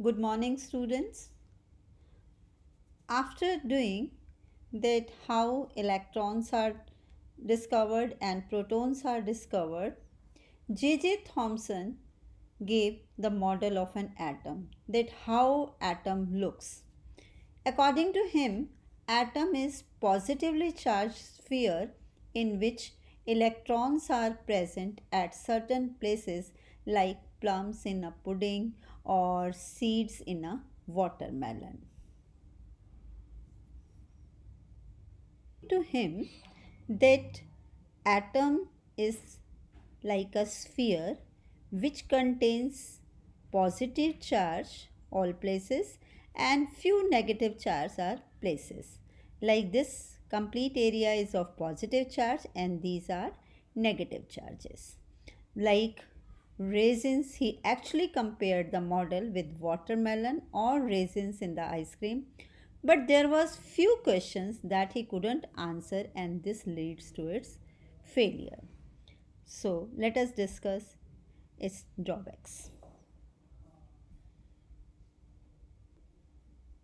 Good morning, students. After doing that, how electrons are discovered and protons are discovered, J.J. Thomson gave the model of an atom, that how atom looks. According to him, atom is positively charged sphere in which electrons are present at certain places like plums in a pudding or seeds in a watermelon. To him, that atom is like a sphere which contains positive charge all places and few negative charge are places. Like this complete area is of positive charge and these are negative charges. Like raisins, he actually compared the model with watermelon or raisins in the ice cream, but there was few questions that he couldn't answer and this leads to its failure. So let us discuss its drawbacks.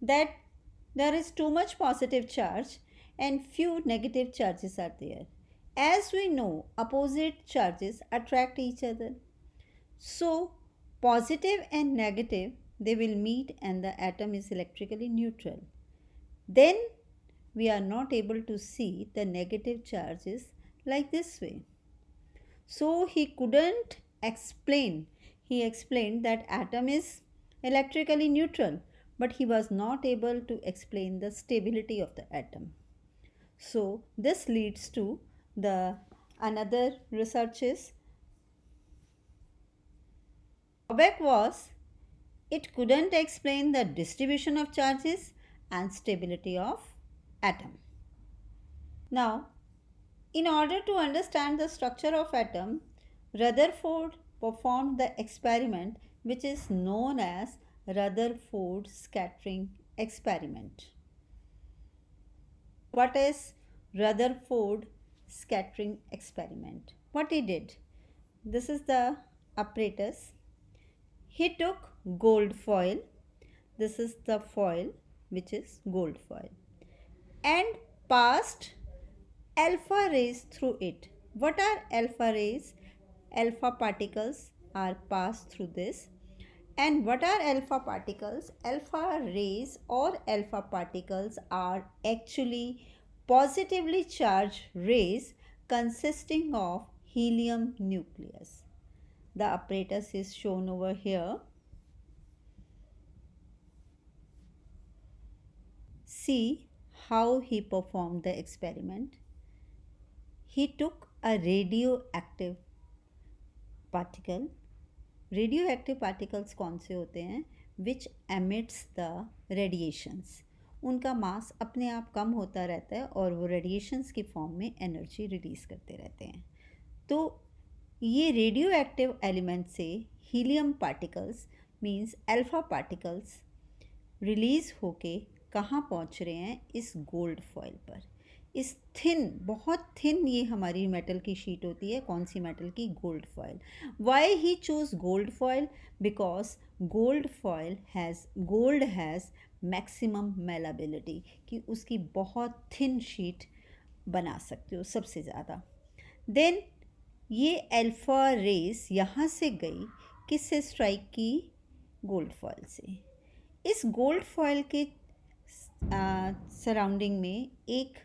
That there is too much positive charge and few negative charges are there. As we know, opposite charges attract each other. So positive and negative, they will meet and the atom is electrically neutral. Then we are not able to see the negative charges like this way. So he couldn't explain. He explained that atom is electrically neutral, but he was not able to explain the stability of the atom. So this leads to the another researches. Drawback was it couldn't explain the distribution of charges and stability of atom. Now, in order to understand the structure of atom, Rutherford performed the experiment which is known as Rutherford scattering experiment. What is Rutherford scattering experiment? What he did? This is the apparatus. He took gold foil. This is the foil which is gold foil and passed alpha rays through it. What are alpha rays? Alpha particles are passed through this. And what are alpha particles? Alpha rays or alpha particles are actually positively charged rays consisting of helium nucleus. The apparatus is shown over here. See how he performed the experiment. He took a radioactive particle. Radioactive particles कौन से होते हैं? विच emits the radiations. उनका मास अपने आप कम होता रहता है और वो रेडिएशंस की फॉर्म में एनर्जी रिलीज़ करते रहते हैं. तो ये रेडियोएक्टिव एलिमेंट से helium particles means alpha particles release होके कहाँ पहुँच रहे हैं? इस गोल्ड फॉइल पर. इस थिन, बहुत थिन ये हमारी मेटल की शीट होती है. कौन सी मेटल की? Gold foil. Why he choose gold foil? Because gold has maximum malleability, कि उसकी बहुत थिन शीट बना सकते हो सबसे ज़्यादा. देन ये अल्फा रेस यहाँ से गई, किससे स्ट्राइक की? गोल्ड फॉइल से. इस गोल्ड फॉइल के सराउंडिंग में एक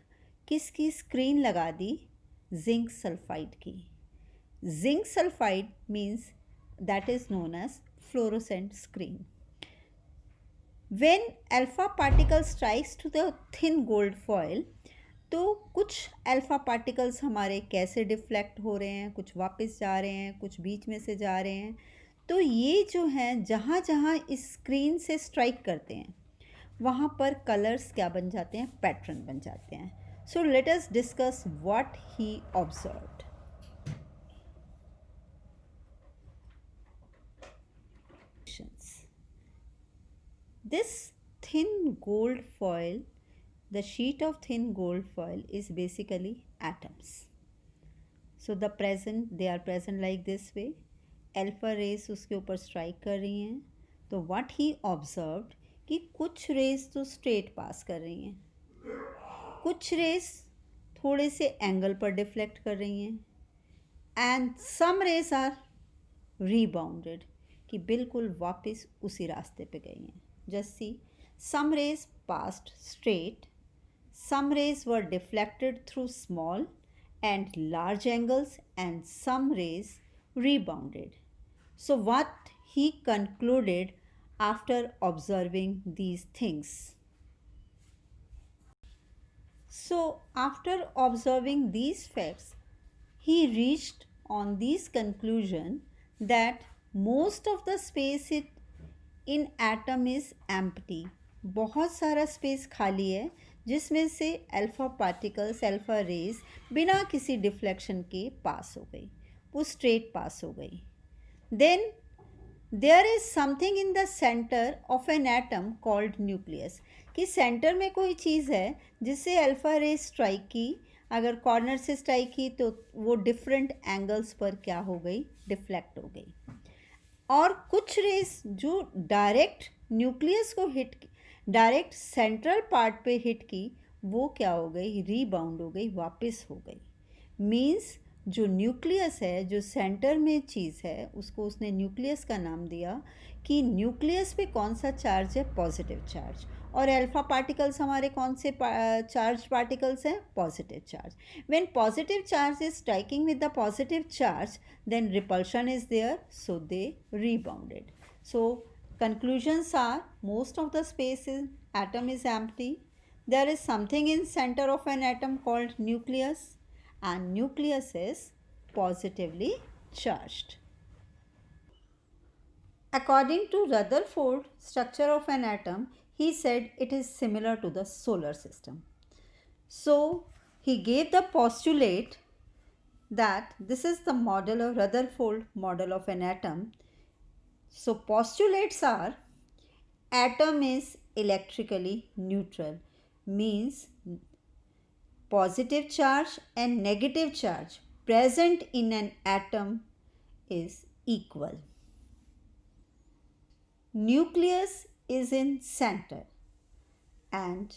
किसकी स्क्रीन लगा दी? जिंक सल्फाइड की. Zinc sulphide means that is known as fluorescent screen. When alpha particle strikes to the thin gold foil, तो कुछ अल्फा पार्टिकल्स हमारे कैसे डिफ्लेक्ट हो रहे हैं, कुछ वापस जा रहे हैं, कुछ बीच में से जा रहे हैं. तो ये जो हैं जहाँ जहाँ इस स्क्रीन से स्ट्राइक करते हैं वहाँ पर कलर्स क्या बन जाते हैं? पैटर्न बन जाते हैं. So let us discuss what he observed. This thin gold foil, the sheet of thin gold foil is basically atoms. So they are present like this way. Alpha rays उसके ऊपर strike कर रही हैं. तो what he observed कि कुछ race तो straight पास कर रही हैं, कुछ रेस थोड़े से एंगल पर डिफ्लेक्ट कर रही हैं, एंड सम रेस आर रीबाउंडेड, कि बिल्कुल वापस उसी रास्ते पे गई हैं. Just see, some rays passed straight, some rays were deflected through small and large angles, and some rays rebounded. So, what he concluded after observing these things? So, after observing these facts, he reached on this conclusion that most of the space in atom is empty. बहुत सारा space खाली है जिसमें से alpha particles, alpha raise बिना किसी deflection के पास हो गई, वो स्ट्रेट पास हो गई. Then there is something in the centre of an atom called nucleus, कि सेंटर में कोई चीज़ है जिससे अल्फ़ा रेज स्ट्राइक की, अगर कॉर्नर से स्ट्राइक की तो वो डिफरेंट एंगल्स पर क्या हो गई, डिफ्लेक्ट हो गई. और कुछ रेस जो डायरेक्ट न्यूक्लियस को हिट की, डायरेक्ट सेंट्रल पार्ट पे हिट की, वो क्या हो गई, रीबाउंड हो गई, वापस हो गई. मींस जो न्यूक्लियस है, जो सेंटर में चीज़ है, उसको उसने न्यूक्लियस का नाम दिया कि न्यूक्लियस पे कौन सा चार्ज है, पॉजिटिव चार्ज. और अल्फा पार्टिकल्स हमारे कौन से चार्ज पार्टिकल्स हैं, positive charge. When positive charge is striking with the positive charge, then repulsion is there, so they rebounded. So conclusions are, most of the space in atom is empty, there is something in center of an atom called nucleus, and nucleus is positively charged. According to Rutherford, structure of an atom, he said it is similar to the solar system. So he gave the postulate that this is the model of Rutherford model of an atom. So postulates are, atom is electrically neutral, means positive charge and negative charge present in an atom is equal. Nucleus is in center, and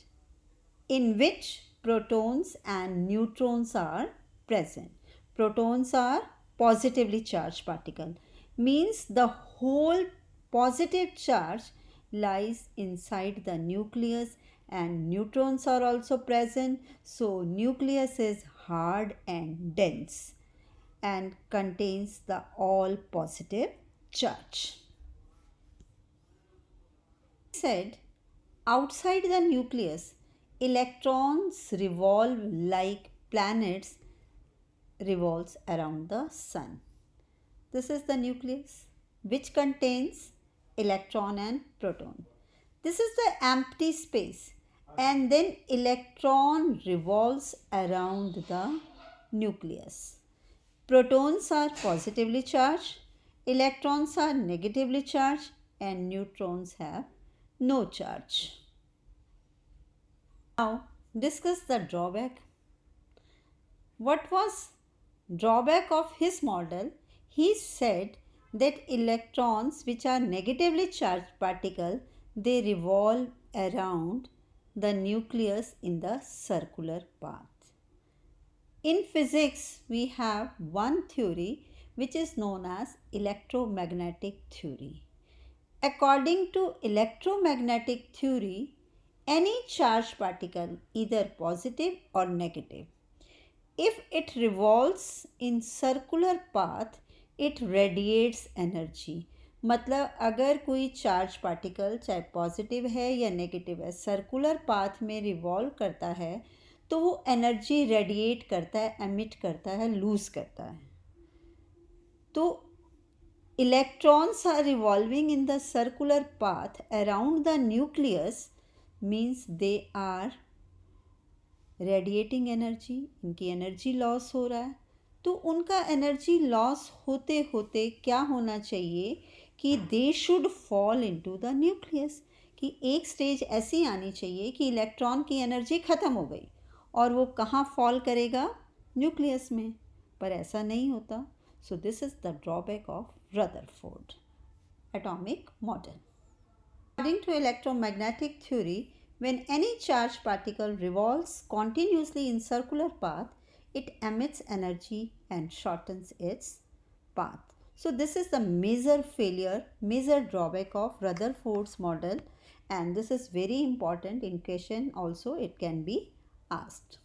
in which protons and neutrons are present. Protons are positively charged particle, means the whole positive charge lies inside the nucleus, and neutrons are also present. So nucleus is hard and dense and contains the all positive charge. Said, outside the nucleus, electrons revolve like planets revolves around the sun. This is the nucleus which contains electron and proton. This is the empty space, and then electron revolves around the nucleus. Protons are positively charged, electrons are negatively charged, and neutrons have no charge. Now discuss the drawback. What was drawback of his model? He said that electrons, which are negatively charged particle, they revolve around the nucleus in the circular path. In physics, we have one theory which is known as electromagnetic theory. According to electromagnetic theory, any charged particle, either positive or negative, if it revolves in circular path, it radiates energy. मतलब अगर कोई charge particle चाहे positive है या negative है, circular path में revolve करता है, तो वो एनर्जी रेडिएट करता है, एमिट करता है, लूज करता है. तो electrons are revolving in the circular path around the nucleus, means they are radiating energy, इनकी एनर्जी लॉस हो रहा है. तो उनका एनर्जी लॉस होते होते क्या होना चाहिए कि they should fall into the nucleus, कि एक स्टेज ऐसी आनी चाहिए कि इलेक्ट्रॉन की एनर्जी ख़त्म हो गई और वो कहाँ फॉल करेगा, न्यूक्लियस में. पर ऐसा नहीं होता. So this is the drawback of Rutherford atomic model. According to electromagnetic theory, when any charged particle revolves continuously in circular path, it emits energy and shortens its path. So this is the major failure, major drawback of Rutherford's model, and this is very important in question also it can be asked.